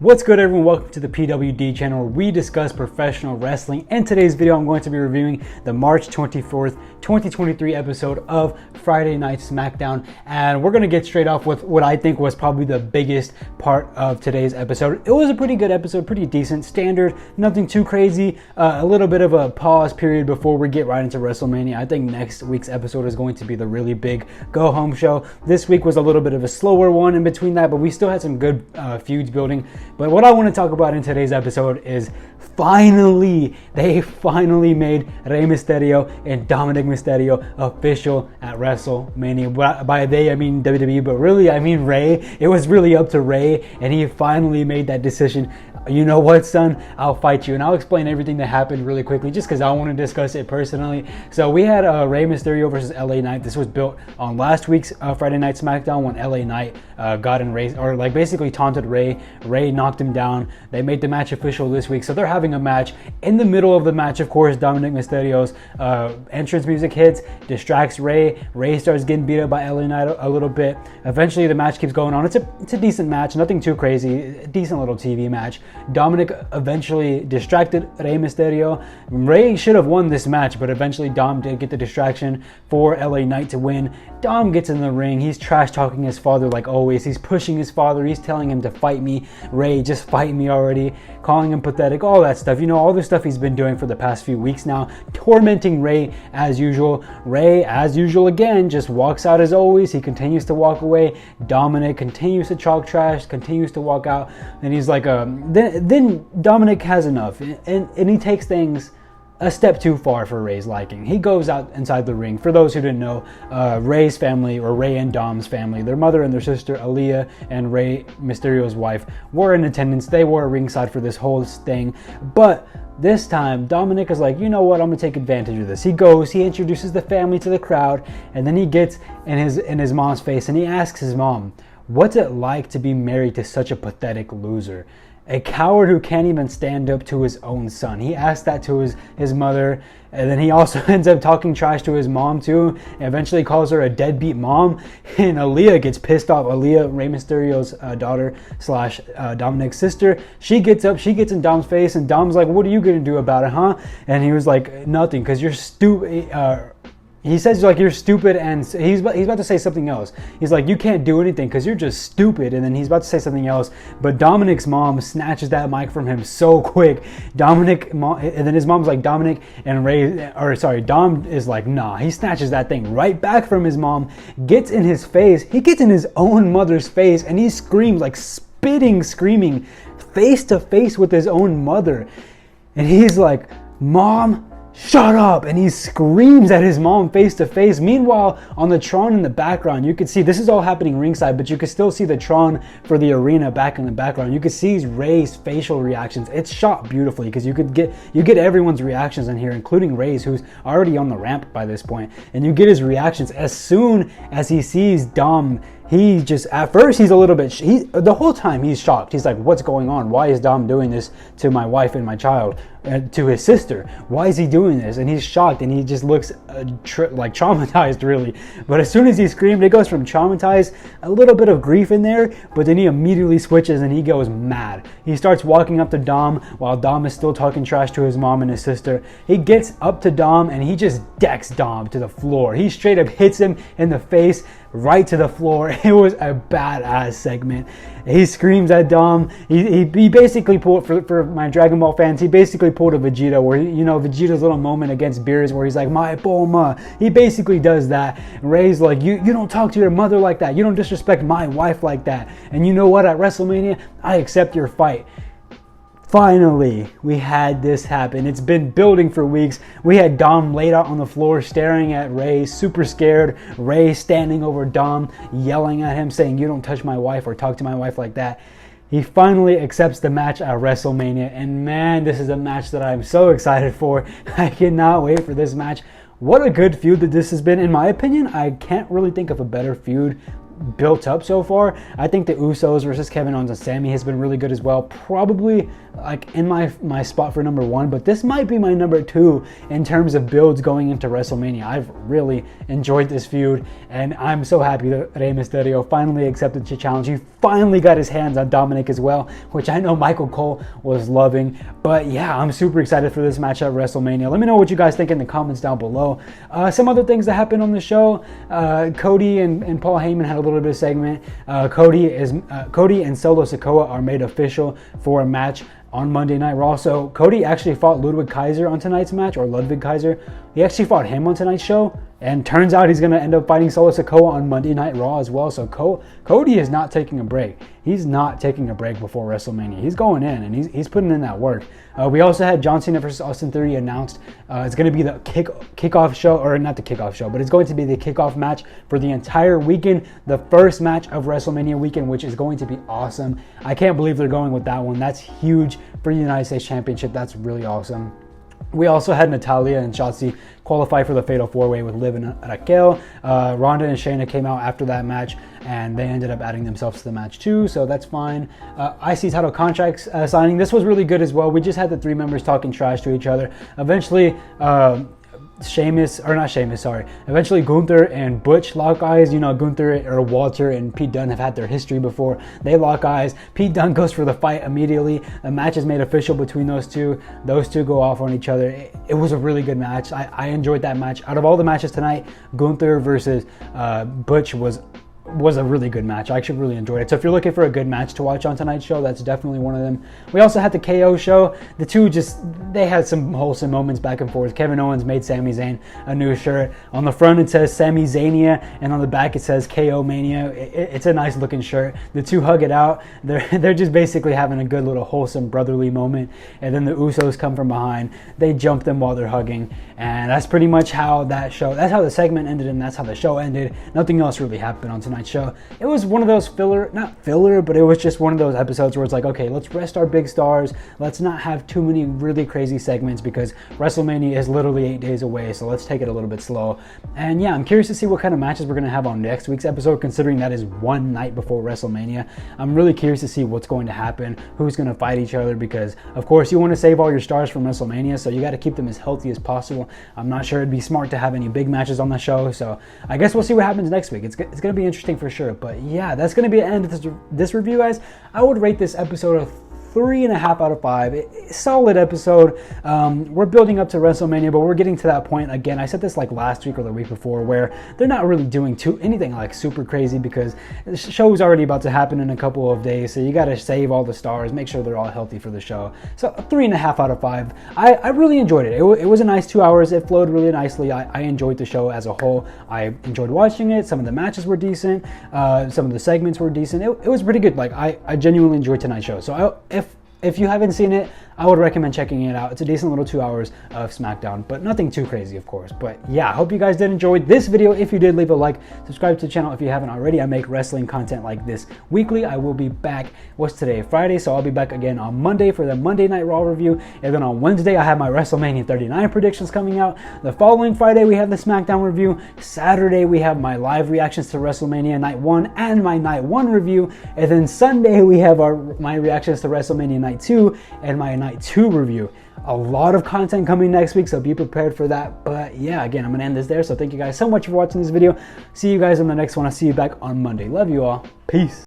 What's good, everyone? Welcome to the PWD channel where we discuss professional wrestling. In today's video, I'm going to be reviewing the March 24th, 2023 episode of Friday Night SmackDown. And we're going to get straight off with what I think was probably the biggest part of today's episode. It was a pretty good episode, pretty decent, standard, nothing too crazy. A little bit of a pause period before we get right into WrestleMania. I think next week's episode is going to be the really big go-home show. This week was a little bit of a slower one in between that, but we still had some good feuds building. But what I want to talk about in today's episode is they finally made Rey Mysterio and Dominik Mysterio official at WrestleMania. By they, I mean WWE, but really, I mean Rey. It was really up to Rey, and he finally made that decision. You know what, son? I'll fight you. And I'll explain everything that happened really quickly just because I want to discuss it personally. So we had Rey Mysterio versus LA Knight. This was built on last week's Friday Night SmackDown when LA Knight got in Rey, or like basically taunted Rey. Rey knocked him down. They made the match official this week. So they're having a match. In the middle of the match, of course, Dominik Mysterio's entrance music hits, distracts Rey. Rey starts getting beat up by LA Knight a little bit. Eventually the match keeps going on. It's a decent match, nothing too crazy. A decent little TV match. Dominik eventually distracted Rey Mysterio. Rey should have won this match, but eventually Dom did get the distraction for LA Knight to win. Dom gets in the ring. He's trash talking his father like always. He's pushing his father. He's telling him to fight me. Rey, just fight me already. Calling him pathetic. All that stuff. You know, all the stuff he's been doing for the past few weeks now. Tormenting Rey as usual. Rey, as usual again, just walks out as always. He continues to walk away. Dominik continues to talk trash, continues to walk out. And he's like, then Dominik has enough, and he takes things a step too far for Rey's liking. He goes out inside the ring. For those who didn't know, Rey's family, or Rey and Dom's family, their mother and their sister Aaliyah and Rey Mysterio's wife were in attendance. They were ringside for this whole thing, but this time Dominik is like, you know what, I'm gonna take advantage of this. He goes, he introduces the family to the crowd, and then he gets in his mom's face and he asks his mom, what's it like to be married to such a pathetic loser? A coward who can't even stand up to his own son. He asked that to his mother, and then he also ends up talking trash to his mom too. Eventually calls her a deadbeat mom, and Aaliyah gets pissed off. Aaliyah, Rey Mysterio's daughter / Dominik's sister, she gets up, she gets in Dom's face, and Dom's like, what are you gonna do about it, huh? And he was like, nothing, because you're stupid. He says, like, you're stupid, and he's about to say something else. He's like, you can't do anything because you're just stupid, and then he's about to say something else, but Dominik's mom snatches that mic from him so quick. And then his mom's like, Dominik and Rey, or sorry, Dom is like, nah. He snatches that thing right back from his mom, gets in his face. He gets in his own mother's face, and he screams, like screaming, face to face with his own mother. And he's like, Mom, shut up! And he screams at his mom face to face. Meanwhile, on the Tron in the background, you could see, this is all happening ringside, but you could still see the Tron for the arena back in the background. You could see Rey's facial reactions. It's shot beautifully because you get everyone's reactions in here, including Rey's, who's already on the ramp by this point. And you get his reactions as soon as he sees Dom. He just, at first he's a little bit, the whole time he's shocked. He's like, what's going on? Why is Dom doing this to my wife and my child, to his sister? Why is he doing this? And he's shocked, and he just looks like traumatized, really. But as soon as he screamed, it goes from traumatized, a little bit of grief in there, but then he immediately switches and he goes mad. He starts walking up to Dom while Dom is still talking trash to his mom and his sister. He gets up to Dom and he just decks Dom to the floor. He straight up hits him in the face, right to the floor. It was a badass segment. He screams at Dom. He basically pulled, for my Dragon Ball fans, he basically pulled a Vegeta, where, you know, Vegeta's little moment against Beerus where he's like, my Bulma. He basically does that. Rey's like, you don't talk to your mother like that. You don't disrespect my wife like that. And you know what? At WrestleMania, I accept your fight. Finally, we had this happen. It's been building for weeks. We had Dom laid out on the floor staring at Rey, super scared. Rey standing over Dom, yelling at him, saying, you don't touch my wife or talk to my wife like that. He finally accepts the match at WrestleMania, and man, this is a match that I'm so excited for. I cannot wait for this match. What a good feud that this has been. In my opinion, I can't really think of a better feud built up so far. I think the Usos versus Kevin Owens and Sami has been really good as well. Probably like in my spot for number 1, but this might be my number 2 in terms of builds going into WrestleMania. I've really enjoyed this feud, and I'm so happy that Rey Mysterio finally accepted the challenge. He finally got his hands on Dominik as well, which I know Michael Cole was loving. But yeah, I'm super excited for this match at WrestleMania. Let me know what you guys think in the comments down below. Some other things that happened on the show: Cody and Paul Heyman had a little bit of segment. Cody and Solo Sikoa are made official for a match on Monday Night Raw. So Cody actually fought Ludwig Kaiser on tonight's match, or Ludwig Kaiser. He actually fought him on tonight's show, and turns out he's going to end up fighting Solo Sikoa on Monday Night Raw as well. So Cody is not taking a break. He's not taking a break before WrestleMania. He's going in, and he's putting in that work. We also had John Cena versus Austin Theory announced. It's going to be the kickoff show, or not the kickoff show, but it's going to be the kickoff match for the entire weekend, the first match of WrestleMania weekend, which is going to be awesome. I can't believe they're going with that one. That's huge for the United States Championship. That's really awesome. We also had Natalya and Shotzi qualify for the Fatal 4-Way with Liv and Raquel. Ronda and Shayna came out after that match, and they ended up adding themselves to the match too, so that's fine. IC title contracts signing. This was really good as well. We just had the 3 members talking trash to each other. Eventually, Eventually Gunther and Butch lock eyes. You know, Gunther or Walter and Pete Dunne have had their history before. They lock eyes. Pete Dunne goes for the fight immediately. The match is made official between those two. Those two go off on each other. It was a really good match. I enjoyed that match. Out of all the matches tonight, Gunther versus Butch was a really good match. I actually really enjoyed it. So if you're looking for a good match to watch on tonight's show, that's definitely one of them. We also had the KO show. The two they had some wholesome moments back and forth. Kevin Owens made Sami Zayn a new shirt. On the front it says Sami Zania, and on the back it says KO Mania. It's a nice looking shirt. The two hug it out. They're just basically having a good little wholesome brotherly moment. And then the Usos come from behind. They jump them while they're hugging. And that's pretty much how that's how the segment ended, and that's how the show ended. Nothing else really happened on tonight's show. It was one of those not filler, but it was just one of those episodes where it's like, okay, let's rest our big stars. Let's not have too many really crazy segments because WrestleMania is literally 8 days away, so let's take it a little bit slow. And yeah, I'm curious to see what kind of matches we're going to have on next week's episode, considering that is one night before WrestleMania. I'm really curious to see what's going to happen, who's going to fight each other, because of course you want to save all your stars from WrestleMania, so you got to keep them as healthy as possible. I'm not sure it'd be smart to have any big matches on the show, so I guess we'll see what happens next week. It's going to be interesting for sure. But yeah, that's going to be the end of this review, guys. I would rate this episode a 3.5 out of 5. Solid episode. We're building up to WrestleMania, but we're getting to that point again. I said this like last week or the week before, where they're not really doing anything like super crazy because the show's already about to happen in a couple of days, so you got to save all the stars, make sure they're all healthy for the show. So a 3.5 out of 5. I really enjoyed it. It was a nice 2 hours. It flowed really nicely. I enjoyed the show as a whole. I enjoyed watching it. Some of the matches were decent. Some of the segments were decent. It was pretty good. Like I genuinely enjoyed tonight's show. So if you haven't seen it, I would recommend checking it out. It's a decent little 2 hours of SmackDown, but nothing too crazy, of course. But yeah, I hope you guys did enjoy this video. If you did, leave a like, subscribe to the channel if you haven't already. I make wrestling content like this weekly. I will be back, what's today, Friday, so I'll be back again on Monday for the Monday Night Raw review, and then on Wednesday I have my WrestleMania 39 predictions coming out. The following Friday we have the SmackDown review. Saturday we have my live reactions to WrestleMania Night 1 and my Night 1 review, and then Sunday we have my reactions to WrestleMania Night 2 and my Night 2 review. A lot of content coming next week, so be prepared for that. But yeah, again, I'm gonna end this there. So thank you guys so much for watching this video. See you guys in the next one. I'll see you back on Monday. Love you all. Peace.